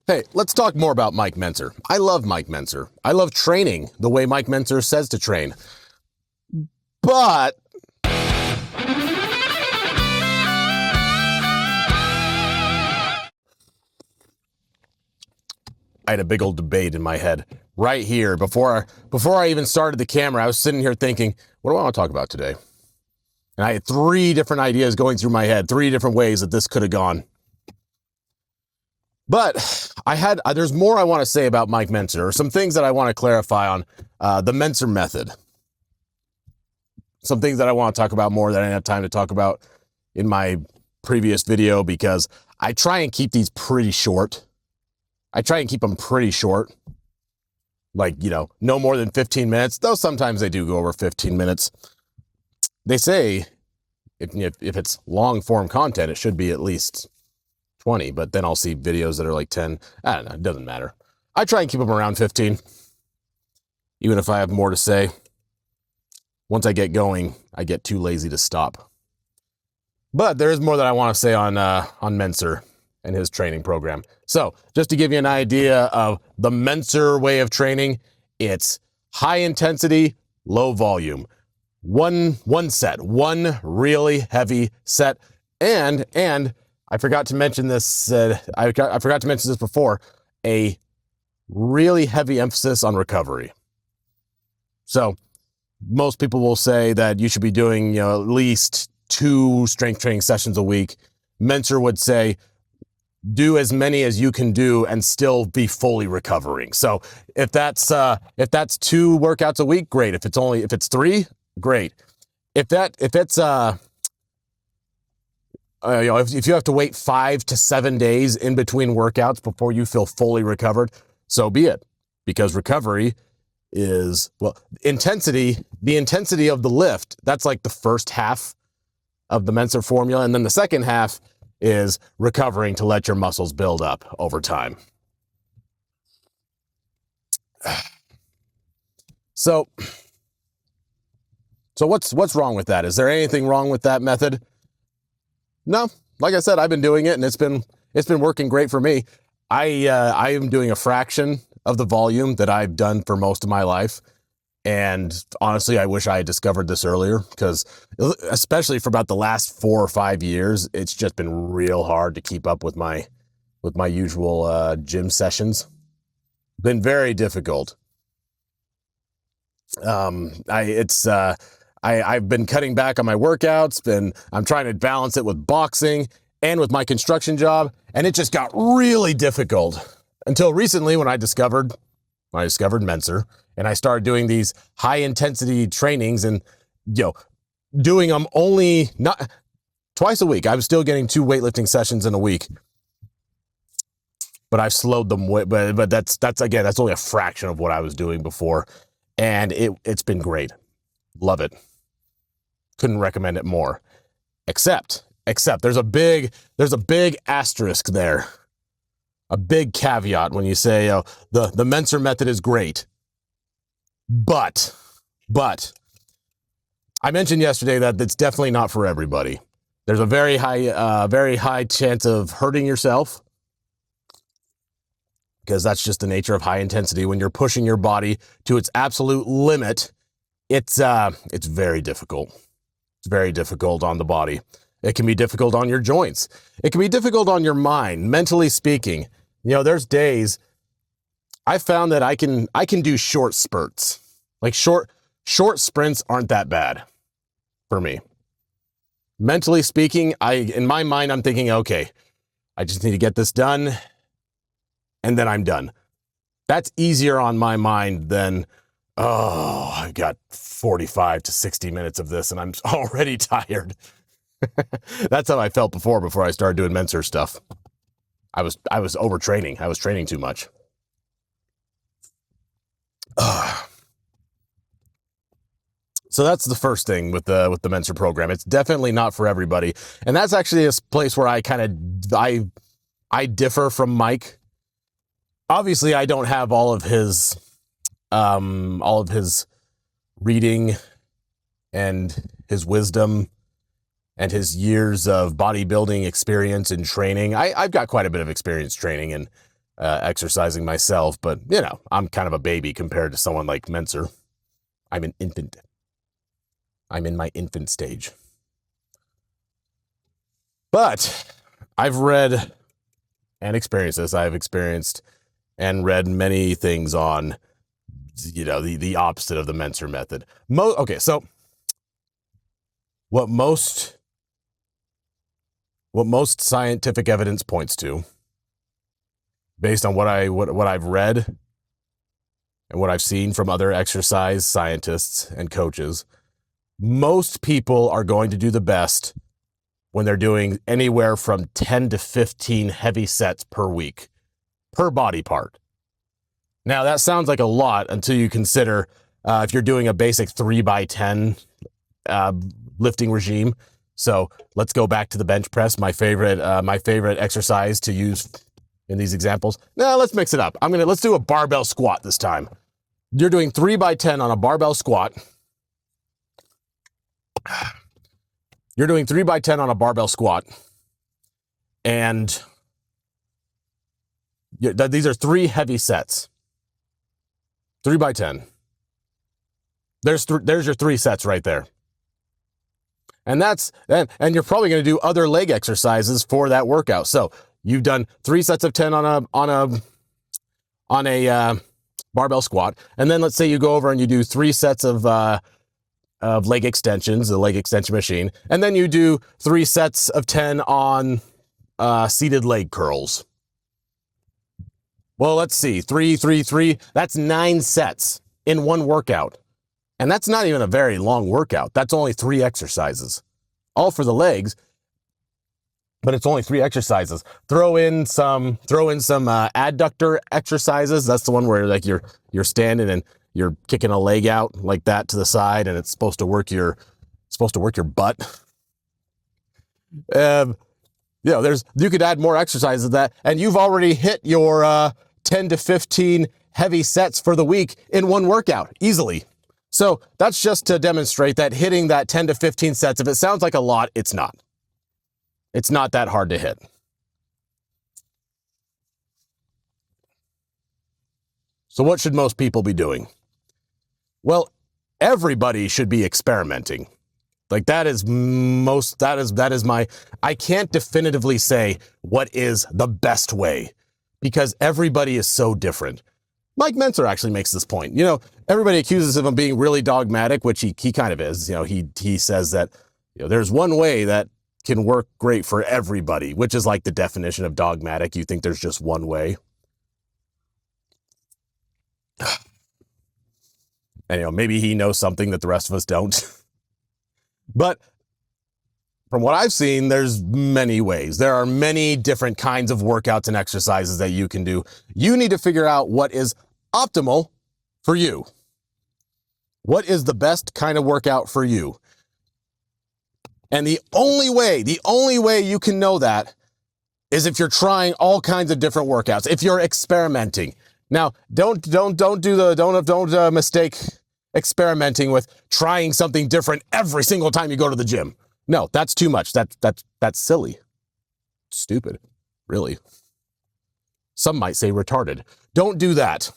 Hey, let's talk more about Mike Mentzer. I love Mike Mentzer. I love training the way Mike Mentzer says to train. But I had a big old debate in my head right here before I even started the camera. I was sitting here thinking, what do I want to talk about today? And I had three different ideas going through my head, three different ways that this could have gone. But there's more I want to say about Mike Mentzer, or some things that I want to clarify on the Mentzer method. Some things that I want to talk about more that I didn't have time to talk about in my previous video, because I try and keep these pretty short. I try and keep them pretty short. Like, no more than 15 minutes, though sometimes they do go over 15 minutes. They say if it's long form content, it should be at least 20, but then I'll see videos that are like 10. I don't know, it doesn't matter. I try and keep them around 15, even if I have more to say. Once I get going, I get too lazy to stop. But there is more that I want to say on Mentzer and his training program. So just to give you an idea of the Mentzer way of training, it's high intensity, low volume. One set, one really heavy set. And I forgot to mention this, I forgot to mention this before, a really heavy emphasis on recovery. So most people will say that you should be doing, at least 2 strength training sessions a week. Mentzer would say, do as many as you can do and still be fully recovering. So if that's 2 workouts a week, great. If it's 3, great. If you have to wait 5 to 7 days in between workouts before you feel fully recovered, so be it. Because recovery is, the intensity of the lift, that's like the first half of the Mentzer formula. And then the second half is recovering to let your muscles build up over time. So what's wrong with that? Is there anything wrong with that method? No, like I said, I've been doing it and it's been working great for me. I am doing a fraction of the volume that I've done for most of my life. And honestly, I wish I had discovered this earlier, because especially for about the last 4 or 5 years, it's just been real hard to keep up with my usual gym sessions. Been very difficult. I've been cutting back on my workouts, I'm trying to balance it with boxing and with my construction job, and it just got really difficult until recently when I discovered Mentzer, and I started doing these high intensity trainings and doing them only not twice a week. I was still getting 2 weightlifting sessions in a week, but I've slowed them. But that's only a fraction of what I was doing before, and it's been great. Love it. Couldn't recommend it more. Except there's a big asterisk there. A big caveat when you say the Mentzer method is great. But I mentioned yesterday that it's definitely not for everybody. There's a very high chance of hurting yourself, because that's just the nature of high intensity. When you're pushing your body to its absolute limit, it's very difficult. It's very difficult on the body. It can be difficult on your joints. It can be difficult on your mind, mentally speaking. There's days I found that I can do short spurts. Like short sprints aren't that bad for me. Mentally speaking, in my mind, I'm thinking, okay, I just need to get this done and then I'm done. That's easier on my mind than, I've got 45 to 60 minutes of this and I'm already tired. That's how I felt before I started doing Mentzer stuff. I was overtraining. I was training too much. So that's the first thing with the Mentzer program. It's definitely not for everybody. And that's actually a place where I differ from Mike. Obviously, I don't have all of his reading and his wisdom and his years of bodybuilding experience and training. I've got quite a bit of experience training, and exercising myself, but you know, I'm kind of a baby compared to someone like Menser. I'm an infant. I'm in my infant stage. But I've read and experienced this. I've experienced and read many things on, you know, the opposite of the Menser method. Okay, so what most scientific evidence points to, based on what I've read and what I've seen from other exercise scientists and coaches, most people are going to do the best when they're doing anywhere from 10 to 15 heavy sets per week, per body part. Now, that sounds like a lot until you consider if you're doing a basic 3x10 lifting regime. So let's go back to the bench press, my favorite exercise to use in these examples. Now, let's mix it up. Let's do a barbell squat this time. You're doing 3x10 on a barbell squat. You're doing 3x10 on a barbell squat, and these are 3 heavy sets. 3x10. There's your 3 sets right there. And and you're probably going to do other leg exercises for that workout. So you've done 3 sets of 10 on a barbell squat, and then let's say you go over and you do 3 sets of leg extensions, the leg extension machine, and then you do 3 sets of 10 on seated leg curls. Well, let's see, 3, 3, 3, that's 9 sets in one workout. And that's not even a very long workout. That's only 3 exercises, all for the legs, but it's only 3 exercises. Throw in some adductor exercises. That's the one where like you're standing and you're kicking a leg out like that to the side, and it's supposed to work your butt. You know, you could add more exercises to that, and you've already hit your 10 to 15 heavy sets for the week in one workout easily. So that's just to demonstrate that hitting that 10 to 15 sets, if it sounds like a lot, it's not. It's not that hard to hit. So what should most people be doing? Well, everybody should be experimenting. Like that is my, I can't definitively say what is the best way because everybody is so different. Mike Menser actually makes this point. You know, everybody accuses him of being really dogmatic, which he kind of is. You know, he says that, you know, there's one way that can work great for everybody, which is like the definition of dogmatic. You think there's just one way. And, you know, maybe he knows something that the rest of us don't. But from what I've seen, there's many ways. There are many different kinds of workouts and exercises that you can do. You need to figure out what is optimal for you. What is the best kind of workout for you? And the only way you can know that is if you're trying all kinds of different workouts, if you're experimenting. Now, don't mistake experimenting with trying something different every single time you go to the gym. No, that's too much. That's silly. Stupid, really. Some might say retarded. Don't do that.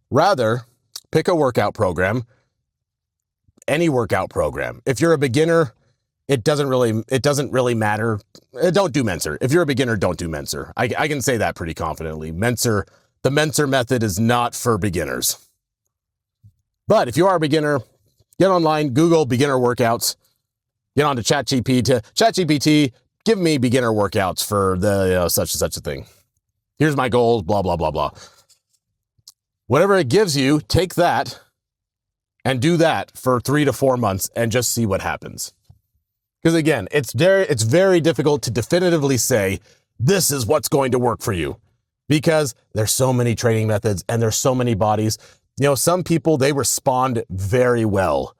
Rather, pick a workout program, any workout program. If you're a beginner, it doesn't really matter. Don't do Menser. If you're a beginner, don't do Menser. I can say that pretty confidently. The Menser method is not for beginners. But if you are a beginner, get online, Google beginner workouts, get onto ChatGPT, give me beginner workouts for the such and such a thing. Here's my goals, blah, blah, blah, blah. Whatever it gives you, take that and do that for 3 to 4 months and just see what happens. Because again, it's very difficult to definitively say, this is what's going to work for you. Because there's so many training methods and there's so many bodies. You know, some people, they respond very well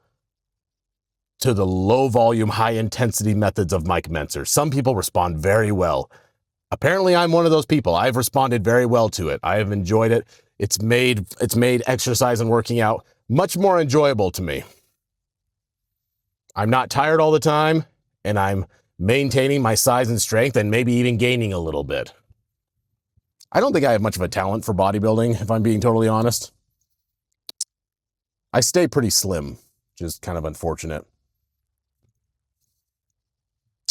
to the low volume, high intensity methods of Mike Menser. Some people respond very well. Apparently I'm one of those people. I've responded very well to it. I have enjoyed it. It's made exercise and working out much more enjoyable to me. I'm not tired all the time, and I'm maintaining my size and strength and maybe even gaining a little bit. I don't think I have much of a talent for bodybuilding, if I'm being totally honest. I stay pretty slim, which is kind of unfortunate.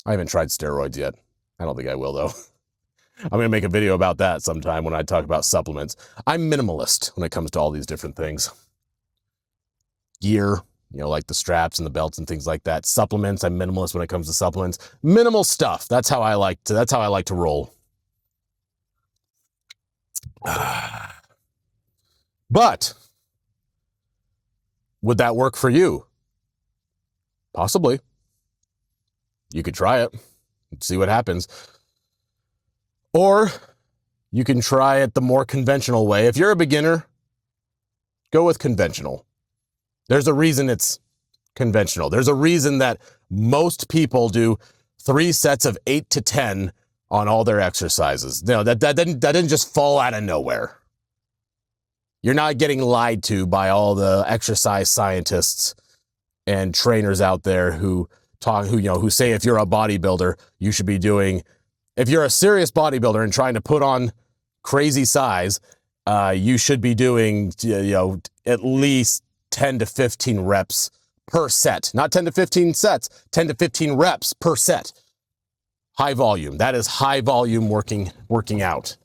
I haven't tried steroids yet. I don't think I will, though. I'm going to make a video about that sometime when I talk about supplements. I'm minimalist when it comes to all these different things. Gear, like the straps and the belts and things like that. Supplements, I'm minimalist when it comes to supplements. Minimal stuff. That's how I like to roll. But would that work for you? Possibly. You could try it and see what happens. Or you can try it the more conventional way. If you're a beginner, go with conventional. There's a reason it's conventional. There's a reason that most people do 3 sets of 8 to 10 on all their exercises. No, that didn't just fall out of nowhere. You're not getting lied to by all the exercise scientists and trainers out there who say if you're a bodybuilder, you should be doing, if you're a serious bodybuilder and trying to put on crazy size, you should be doing, at least 10 to 15 reps per set. Not 10 to 15 sets, 10 to 15 reps per set. High volume. That is high volume working out.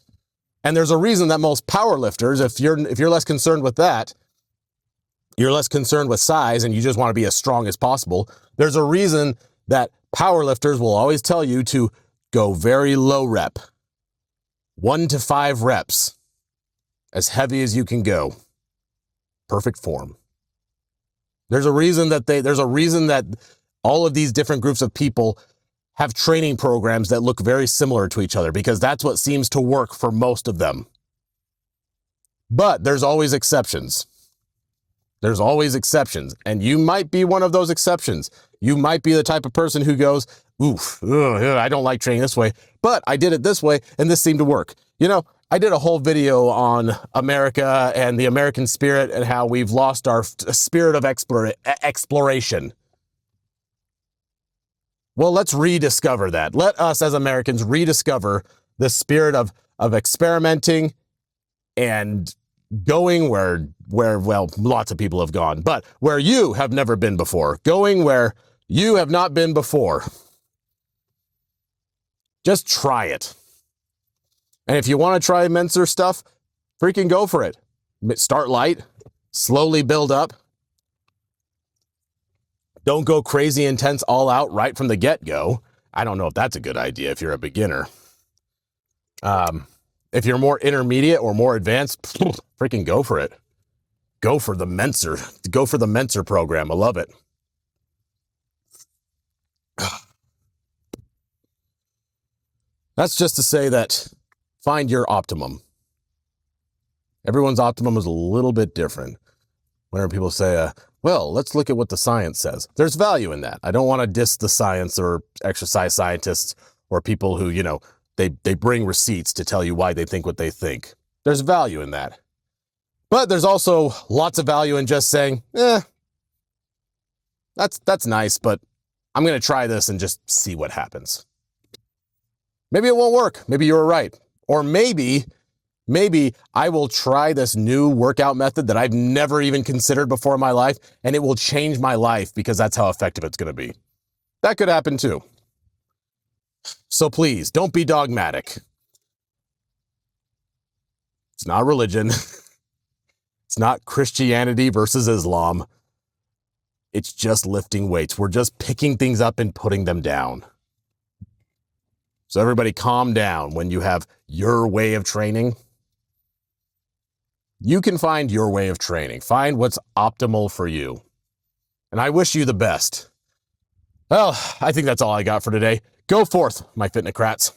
And there's a reason that most power lifters, if you're less concerned with that, you're less concerned with size and you just want to be as strong as possible, there's a reason that power lifters will always tell you to go very low rep. 1 to 5 reps. As heavy as you can go. Perfect form. There's a reason that all of these different groups of people have training programs that look very similar to each other, because that's what seems to work for most of them. But there's always exceptions. There's always exceptions. And you might be one of those exceptions. You might be the type of person who goes, I don't like training this way, but I did it this way and this seemed to work. I did a whole video on America and the American spirit and how we've lost our spirit of exploration. Well, let's rediscover that. Let us as Americans rediscover the spirit of experimenting and going where lots of people have gone, but where you have never been before. Going where you have not been before. Just try it. And if you want to try Menser stuff, freaking go for it. Start light, slowly build up. Don't go crazy intense all out right from the get-go. I don't know if that's a good idea if you're a beginner. If you're more intermediate or more advanced, freaking go for it. Go for the Menser. Go for the Menser program. I love it. That's just to say that find your optimum. Everyone's optimum is a little bit different. Whenever people say, well, let's look at what the science says. There's value in that. I don't want to diss the science or exercise scientists or people who, they bring receipts to tell you why they think what they think. There's value in that. But there's also lots of value in just saying, that's nice, but I'm going to try this and just see what happens. Maybe it won't work. Maybe you were right. Or maybe I will try this new workout method that I've never even considered before in my life, and it will change my life because that's how effective it's going to be. That could happen too. So please, don't be dogmatic. It's not religion. It's not Christianity versus Islam. It's just lifting weights. We're just picking things up and putting them down. So everybody calm down when you have your way of training. You can find your way of training. Find what's optimal for you. And I wish you the best. Well, I think that's all I got for today. Go forth, my fitnocrats.